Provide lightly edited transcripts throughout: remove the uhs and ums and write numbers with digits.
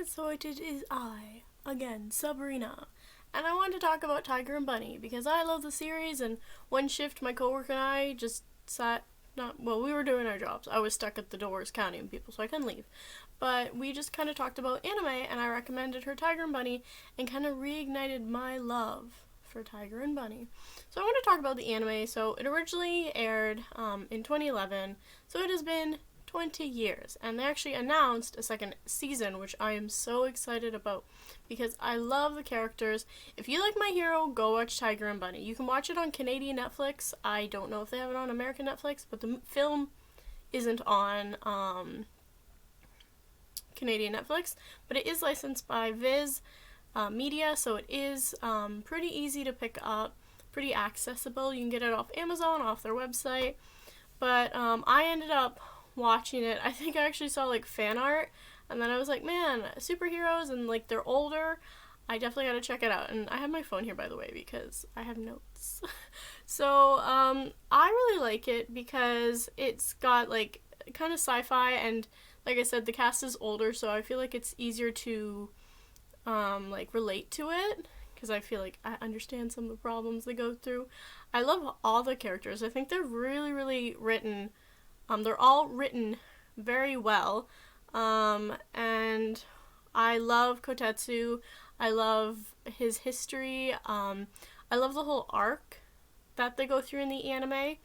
So it is I, again, Sabrina. And I wanted to talk about Tiger and Bunny because I love the series, and one shift my coworker and I just sat not well, we were doing our jobs. I was stuck at the doors counting people so I couldn't leave. But we just kind of talked about anime, and I recommended her Tiger and Bunny and kind of reignited my love for Tiger and Bunny. So I want to talk about the anime. So it originally aired in 2011, so it has been 20 years, and they actually announced a second season, which I am so excited about because I love the characters. If you like My Hero, go watch Tiger and Bunny. You can watch it on Canadian Netflix. I don't know if they have it on American Netflix, but the film isn't on Canadian Netflix, but it is licensed by Viz Media, so it is pretty easy to pick up, pretty accessible. You can get it off Amazon, off their website. But I ended up watching it. I think I actually saw like fan art, and then I was like, man, superheroes and like they're older. I definitely gotta check it out. And I have my phone here, by the way, because I have notes. So I really like it because it's got like kind of sci-fi, and like I said, the cast is older, so I feel like it's easier to like relate to it because I feel like I understand some of the problems they go through. I love all the characters. I think they're really, really written. They're all written very well, and I love Kotetsu. I love his history. I love the whole arc that they go through in the anime,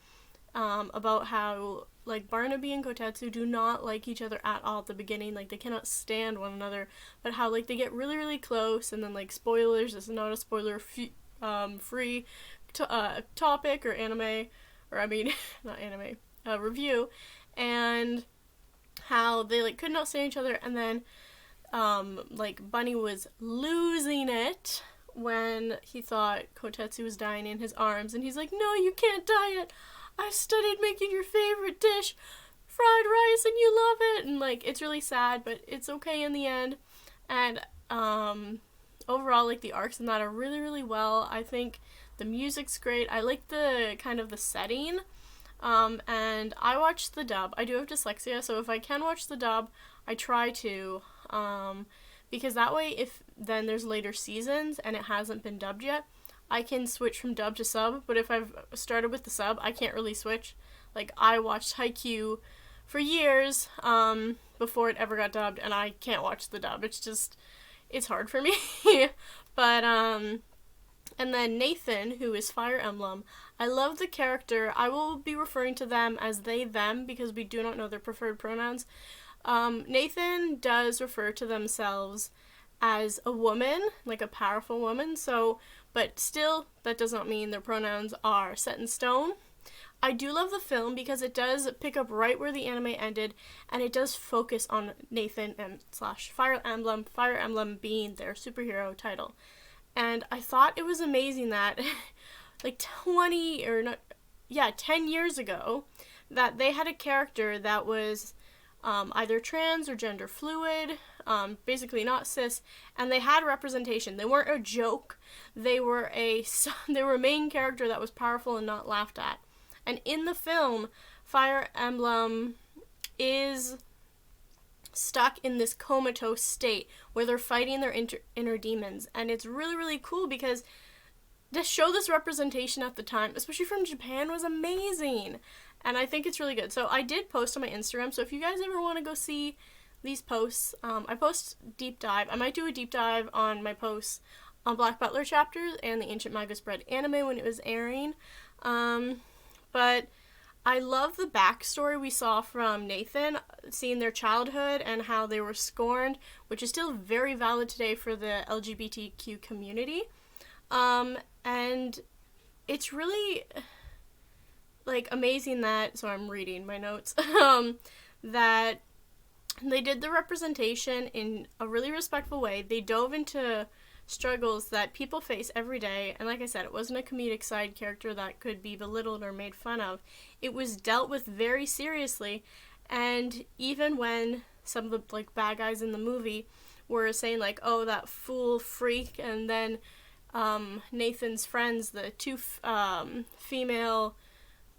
about how like Barnaby and Kotetsu do not like each other at all at the beginning. Like they cannot stand one another, but how like they get really, really close, and then like spoilers. This is not a free topic or anime, or I mean not anime. Review, and how they like could not stand each other, and then like Bunny was losing it when he thought Kotetsu was dying in his arms, and he's like, no, you can't die yet. I studied making your favorite dish, fried rice, and you love it. And like it's really sad, but it's okay in the end. And overall, like the arcs in that are really, really well. I think the music's great. I like the kind of the setting. And I watch the dub. I do have dyslexia, so if I can watch the dub, I try to, because that way, if then there's later seasons and it hasn't been dubbed yet, I can switch from dub to sub. But if I've started with the sub, I can't really switch. Like I watched Haikyuu for years before it ever got dubbed, and I can't watch the dub. It's hard for me. But and then Nathan, who is Fire Emblem, I love the character. I will be referring to them as they, them, because we do not know their preferred pronouns. Nathan does refer to themselves as a woman, like a powerful woman, but still, that does not mean their pronouns are set in stone. I do love the film because it does pick up right where the anime ended, and it does focus on Nathan and slash Fire Emblem being their superhero title. And I thought it was amazing that like 10 years ago, that they had a character that was either trans or gender fluid, basically not cis, and they had representation. They weren't a joke. They were a main character that was powerful and not laughed at. And in the film, Fire Emblem is stuck in this comatose state where they're fighting their inner demons, and it's really, really cool because to show this representation at the time, especially from Japan, was amazing, and I think it's really good. So I did post on my Instagram, so if you guys ever want to go see these posts, I post deep dive. I might do a deep dive on my posts on Black Butler chapters and the Ancient Magus Bread anime when it was airing, but I love the backstory we saw from Nathan, seeing their childhood and how they were scorned, which is still very valid today for the LGBTQ community. And it's really like amazing that, so I'm reading my notes, that they did the representation in a really respectful way. They dove into struggles that people face every day, and like I said, it wasn't a comedic side character that could be belittled or made fun of. It was dealt with very seriously, and even when some of the like bad guys in the movie were saying like, oh, that fool freak, and then Nathan's friends, the two female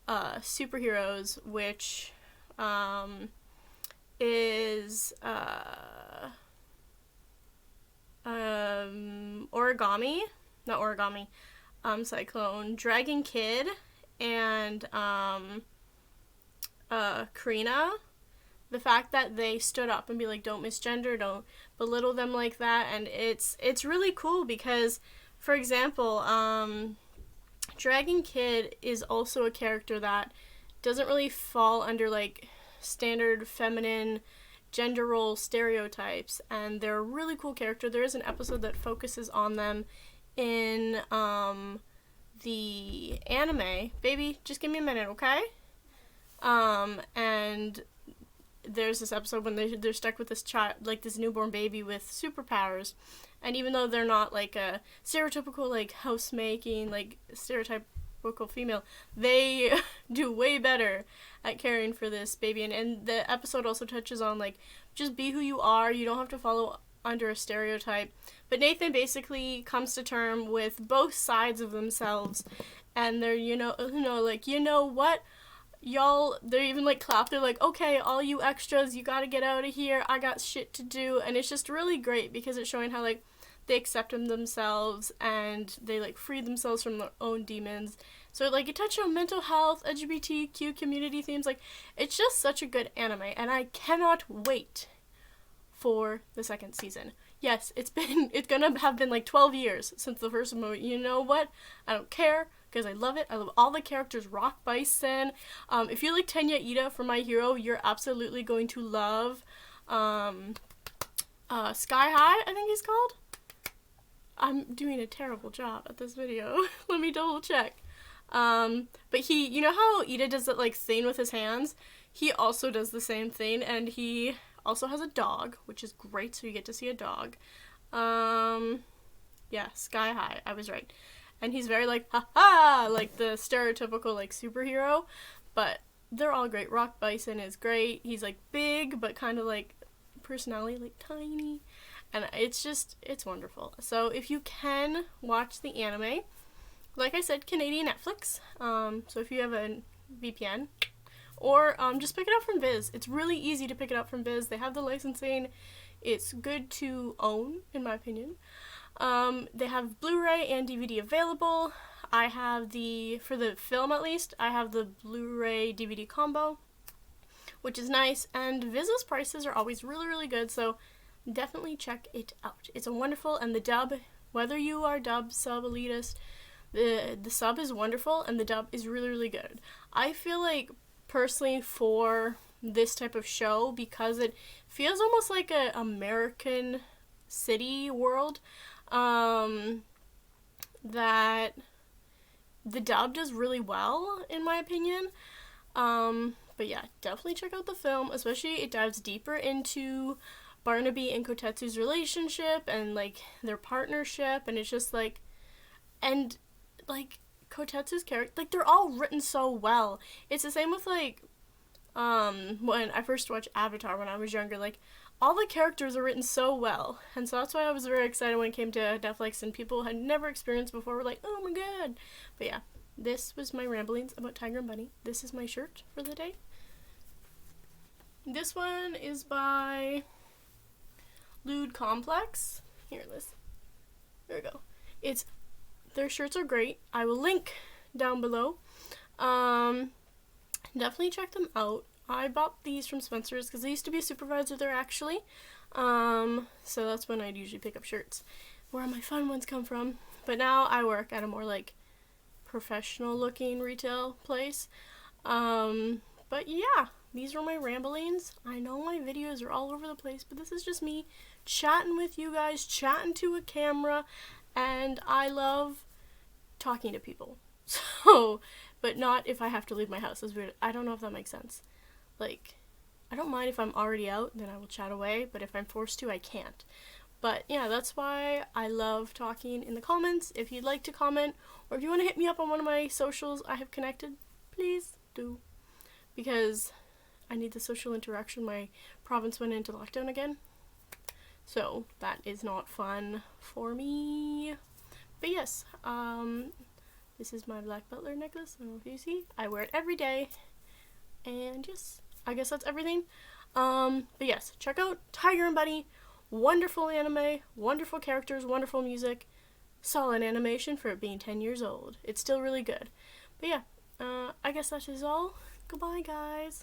superheroes, which is Cyclone, Dragon Kid, and Karina. The fact that they stood up and be like, don't misgender, don't belittle them like that, and it's really cool because, for example, Dragon Kid is also a character that doesn't really fall under like standard feminine gender role stereotypes, and they're a really cool character. There is an episode that focuses on them in the anime. Baby, just give me a minute, okay? And there's this episode when they're stuck with this child, like this newborn baby with superpowers, and even though they're not like a stereotypical like housemaking like stereotypical female, they do way better at caring for this baby. And the episode also touches on like, just be who you are, you don't have to follow under a stereotype. But Nathan basically comes to term with both sides of themselves, and they're like, you know what, y'all, they're even like clap, they're like, okay, all you extras, you gotta get out of here, I got shit to do. And it's just really great because it's showing how like they accept themselves and they like free themselves from their own demons. So like it touched on mental health, LGBTQ community themes. Like, it's just such a good anime, and I cannot wait for the second season. Yes, it's gonna have been like 12 years since the first movie. You know what? I don't care, because I love it. I love all the characters. Rock Bison. If you like Tenya Ida from My Hero, you're absolutely going to love Sky High, I think he's called. I'm doing a terrible job at this video. Let me double check. But he, you know how Ida does that like thing with his hands? He also does the same thing, and he also has a dog, which is great, so you get to see a dog. Yeah, Sky High, I was right. And he's very like, ha-ha, like the stereotypical like superhero, but they're all great. Rock Bison is great. He's like big, but kind of like personality, like tiny. And it's wonderful. So if you can watch the anime, like I said, Canadian Netflix. So if you have a VPN, or just pick it up from Viz. It's really easy to pick it up from Viz. They have the licensing. It's good to own, in my opinion. They have Blu-ray and DVD available. I have for the film at least, I have the Blu-ray DVD combo, which is nice. And Viz's prices are always really, really good, so definitely check it out. It's a wonderful, and the dub, whether you are dub, sub, elitist, the sub is wonderful, and the dub is really, really good. I feel like, personally, for this type of show, because it feels almost like a American city world, that the dub does really well, in my opinion. But yeah, definitely check out the film, especially it dives deeper into Barnaby and Kotetsu's relationship and like their partnership, and it's just like, and like Kotetsu's character, like they're all written so well. It's the same with like when I first watched Avatar when I was younger, like all the characters are written so well, and so that's why I was very excited when it came to Netflix and people had never experienced before were like, oh my god. But yeah, this was my ramblings about Tiger and Bunny. This is my shirt for the day. This one is by Lewd Complex. Here, listen. There we go. Their shirts are great. I will link down below. Definitely check them out. I bought these from Spencer's because I used to be a supervisor there, actually. So that's when I'd usually pick up shirts, where my fun ones come from. But now I work at a more like professional looking retail place. But yeah, these are my ramblings. I know my videos are all over the place, but this is just me chatting with you guys, chatting to a camera, and I love talking to people. So, but not if I have to leave my house. It's weird. I don't know if that makes sense. Like, I don't mind if I'm already out, then I will chat away, but if I'm forced to, I can't. But yeah, that's why I love talking in the comments. If you'd like to comment, or if you want to hit me up on one of my socials I have connected, please do. Because I need the social interaction. My province went into lockdown again. So that is not fun for me. But yes, this is my Black Butler necklace. I don't know if you see. I wear it every day. And yes, I guess that's everything. But yes, check out Tiger and Bunny. Wonderful anime, wonderful characters, wonderful music, solid animation for it being 10 years old. It's still really good. But yeah, I guess that is all. Goodbye, guys.